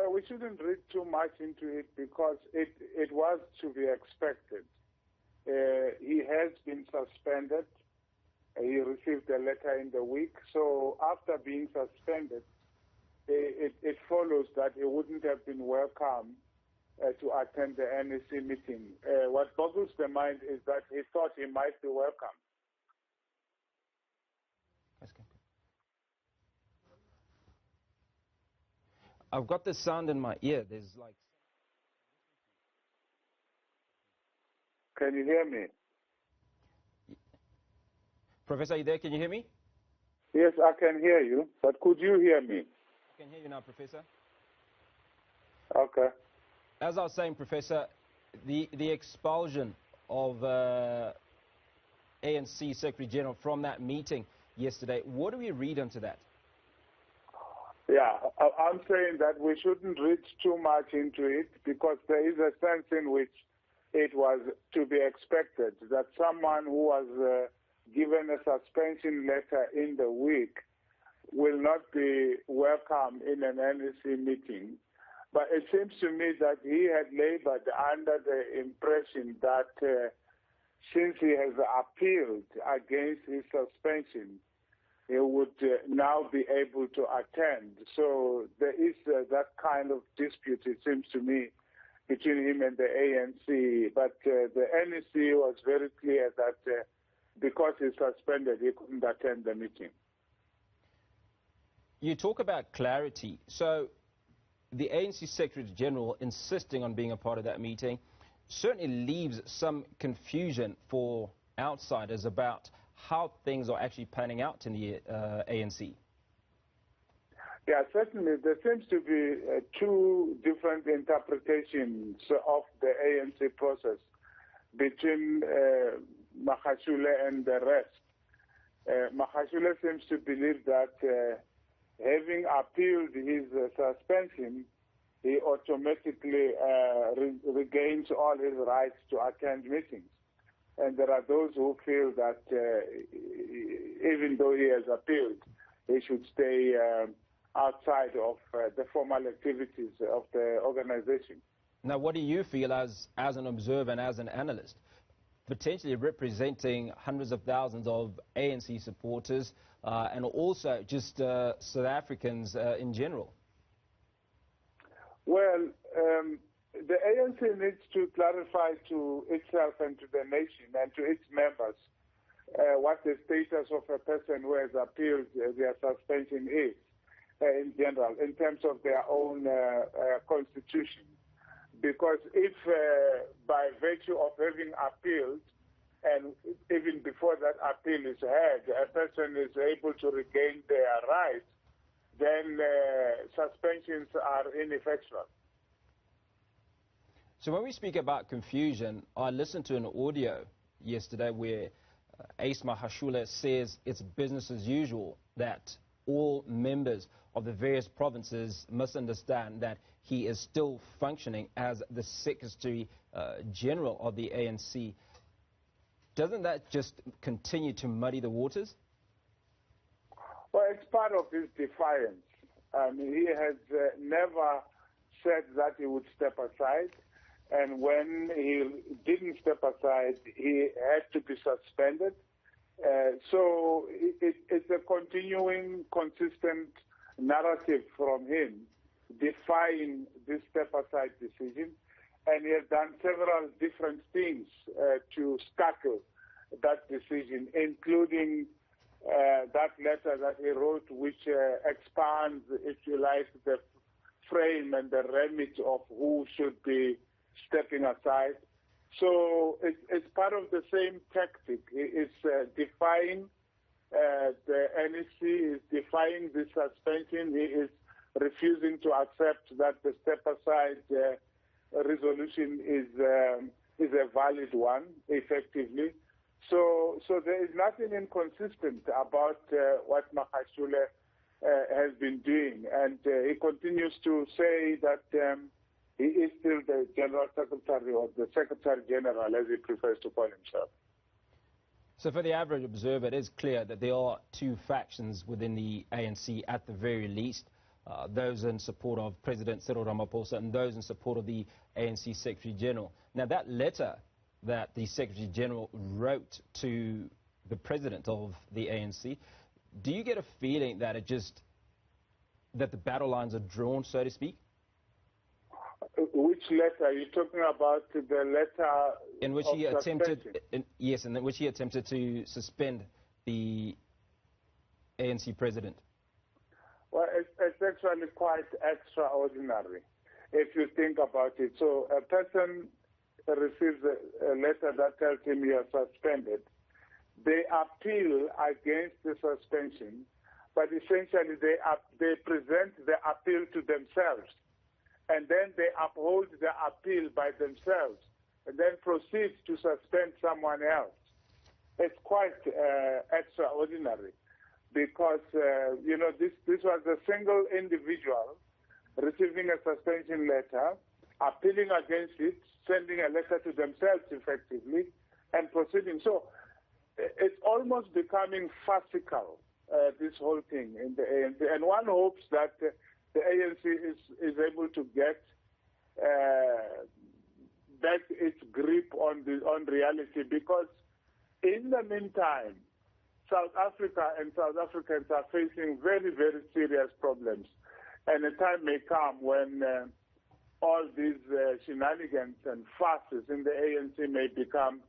Well, we shouldn't read too much into it because it was to be expected. He has been suspended. He received a letter in the week. So after being suspended, it follows that he wouldn't have been welcome to attend the NEC meeting. What boggles the mind is that he thought he might be welcome. I've got this sound in my ear. There's like... Can you hear me? Professor, are you there? Can you hear me? Yes, I can hear you, but could you hear me? I can hear you now, Professor. Okay. As I was saying, Professor, the expulsion of ANC Secretary General from that meeting yesterday, what do we read into that? Yeah, I'm saying that we shouldn't read too much into it because there is a sense in which it was to be expected that someone who was given a suspension letter in the week will not be welcome in an NEC meeting. But it seems to me that he had labored under the impression that since he has appealed against his suspension, he would now be able to attend. So there is that kind of dispute, it seems to me, between him and the ANC. But the NEC was very clear that because he's suspended, he couldn't attend the meeting. You talk about clarity. So the ANC Secretary General insisting on being a part of that meeting certainly leaves some confusion for outsiders about how things are actually panning out in the ANC. Yeah, certainly. There seems to be two different interpretations of the ANC process between Mantashe and the rest. Mantashe seems to believe that having appealed his suspension, he automatically regains all his rights to attend meetings. And there are those who feel that even though he has appealed, he should stay outside of the formal activities of the organization. Now, what do you feel as an observer and as an analyst, potentially representing hundreds of thousands of ANC supporters and also just South Africans in general? Well, the ANC needs to clarify to itself and to the nation and to its members what the status of a person who has appealed their suspension is in general, in terms of their own constitution. Because if by virtue of having appealed, and even before that appeal is heard, a person is able to regain their rights, then suspensions are ineffectual. So when we speak about confusion, I listened to an audio yesterday where Ace Mahashule says it's business as usual, that all members of the various provinces must understand that he is still functioning as the Secretary General of the ANC. Doesn't that just continue to muddy the waters? Well, it's part of his defiance. He has never said that he would step aside. And when he didn't step aside, he had to be suspended. So it's a continuing, consistent narrative from him, defying this step-aside decision. And he has done several different things to scuttle that decision, including that letter that he wrote, which expands, if you like, the frame and the remit of who should be stepping aside. So it's part of the same tactic. It's defying the NEC, is defying the suspension. He is refusing to accept that the step-aside resolution is a valid one, effectively. So there is nothing inconsistent about what Mantashe has been doing. And he continues to say that he is still the General Secretary, or the Secretary General, as he prefers to call himself. So for the average observer, it is clear that there are two factions within the ANC at the very least. those in support of President Cyril Ramaphosa and those in support of the ANC Secretary General. Now, that letter that the Secretary General wrote to the President of the ANC, do you get a feeling that that the battle lines are drawn, so to speak? Which letter? Are you talking about the letter in which of he attempted, suspension? in which he attempted to suspend the ANC president? Well, it's actually quite extraordinary if you think about it. So a person receives a letter that tells him you are suspended. They appeal against the suspension, but essentially they present the appeal to themselves, and then they uphold the appeal by themselves, and then proceed to suspend someone else. It's quite extraordinary because, this was a single individual receiving a suspension letter, appealing against it, sending a letter to themselves effectively, and proceeding. So it's almost becoming farcical, this whole thing in the ANC. And one hopes that the ANC is able to get back its grip on reality, because in the meantime, South Africa and South Africans are facing very, very serious problems. And a time may come when all these shenanigans and farces in the ANC may become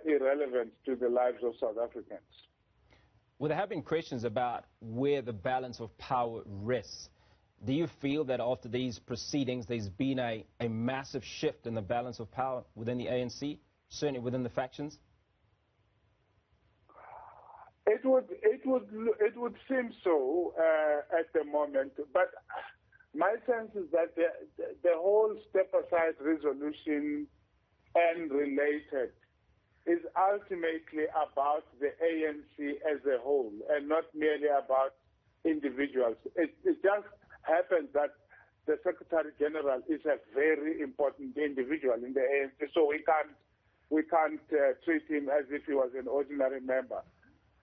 irrelevant to the lives of South Africans. Well, there have been questions about where the balance of power rests. Do you feel that after these proceedings there's been a massive shift in the balance of power within the ANC, certainly within the factions? It would seem so at the moment, but my sense is that the whole step-aside resolution and related is ultimately about the ANC as a whole and not merely about individuals. It just happens that the Secretary General is a very important individual in the ANC, so we can't treat him as if he was an ordinary member.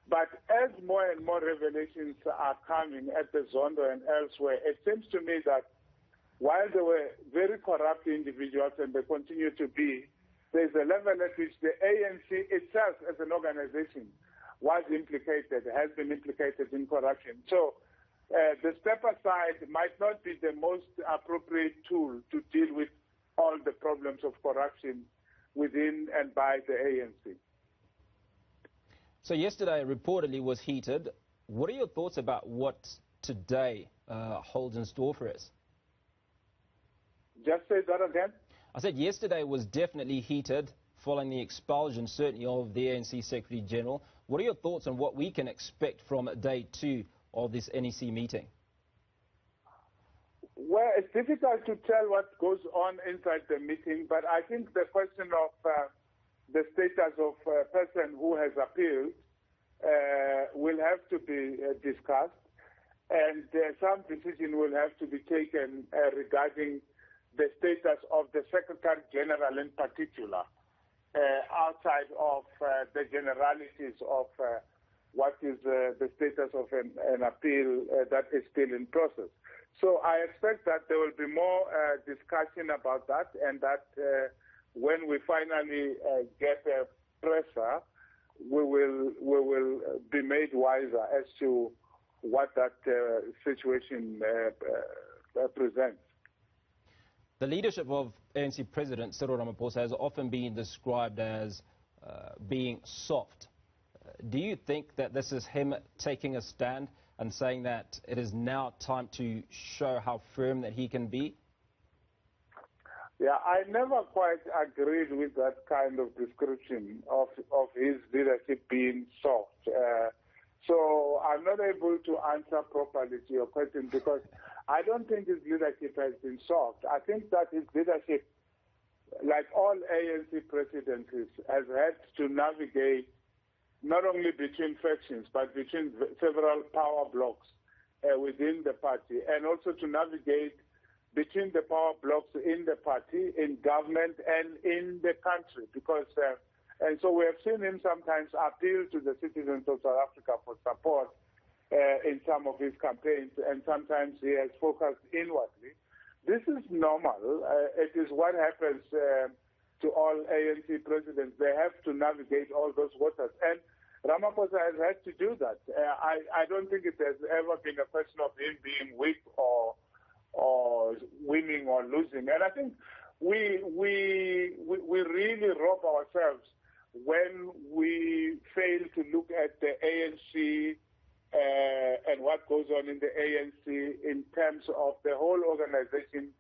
But as more and more revelations are coming at the Zondo and elsewhere, it seems to me that while there were very corrupt individuals, and they continue to be, there's a level at which the ANC itself as an organization was implicated, has been implicated in corruption. So the step aside might not be the most appropriate tool to deal with all the problems of corruption within and by the ANC. So yesterday reportedly was heated. What are your thoughts about what today holds in store for us? Just say that again. I said yesterday was definitely heated following the expulsion, certainly, of the ANC Secretary General. What are your thoughts on what we can expect from day 2 of this NEC meeting? Well, it's difficult to tell what goes on inside the meeting, but I think the question of the status of a person who has appealed will have to be discussed, and some decision will have to be taken regarding the status of the Secretary General in particular, outside of the generalities of what is the status of an appeal that is still in process. So I expect that there will be more discussion about that, and that when we finally get a presser, we will be made wiser as to what that situation presents. The leadership of ANC President Cyril Ramaphosa has often been described as being soft. Do you think that this is him taking a stand and saying that it is now time to show how firm that he can be? Yeah, I never quite agreed with that kind of description of his leadership being soft. So I'm not able to answer properly to your question, because I don't think his leadership has been soft. I think that his leadership, like all ANC presidencies, has had to navigate not only between factions, but between several power blocks within the party, and also to navigate between the power blocks in the party, in government, and in the country. Because, and so we have seen him sometimes appeal to the citizens of South Africa for support, in some of his campaigns, and sometimes he has focused inwardly. This is normal. It is what happens to all ANC presidents. They have to navigate all those waters. And Ramaphosa has had to do that. I don't think it has ever been a question of him being weak or winning or losing. And I think we really rob ourselves when we fail to look at the ANC and what goes on in the ANC in terms of the whole organization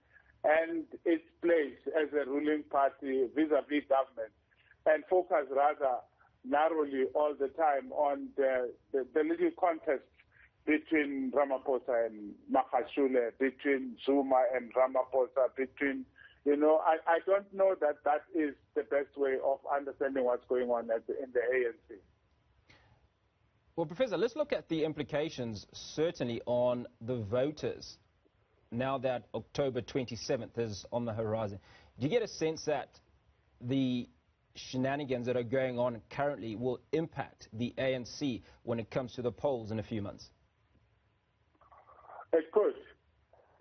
and its place as a ruling party vis-a-vis government, and focus rather narrowly all the time on the little contest between Ramaphosa and Mantashe, between Zuma and Ramaphosa, between, I don't know that is the best way of understanding what's going on in the ANC. Well, Professor, let's look at the implications, certainly, on the voters, now that October 27th is on the horizon. Do you get a sense that the shenanigans that are going on currently will impact the ANC when it comes to the polls in a few months? It could.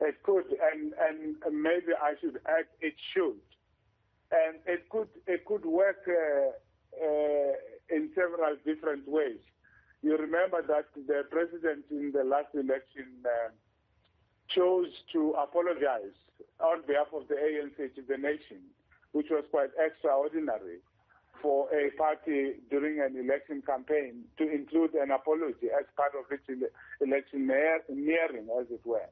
It could, and maybe I should add it should. And it could work in several different ways. You remember that the president in the last election chose to apologize on behalf of the ANC to the nation, which was quite extraordinary for a party during an election campaign to include an apology as part of its electioneering, as it were.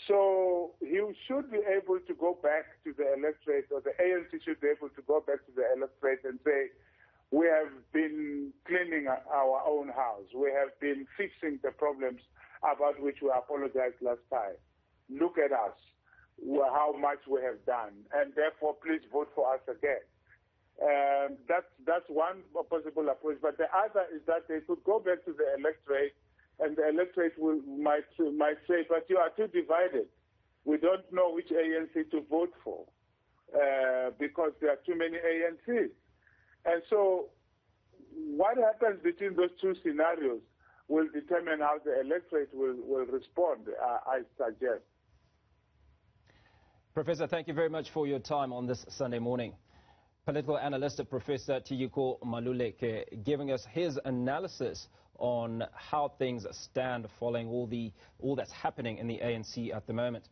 So he should be able to go back to the electorate, or the ANC should be able to go back to the electorate and say, we have been cleaning our own house. We have been fixing the problems about which we apologized last time. Look at us, how much we have done, and therefore please vote for us again. That's one possible approach. But the other is that they could go back to the electorate, and the electorate might say, but you are too divided. We don't know which ANC to vote for because there are too many ANCs. And so what happens between those two scenarios will determine how the electorate will respond, I suggest. Professor, thank you very much for your time on this Sunday morning. Political analyst Professor Tiyiko Maluleke giving us his analysis on how things stand following all that's happening in the ANC at the moment.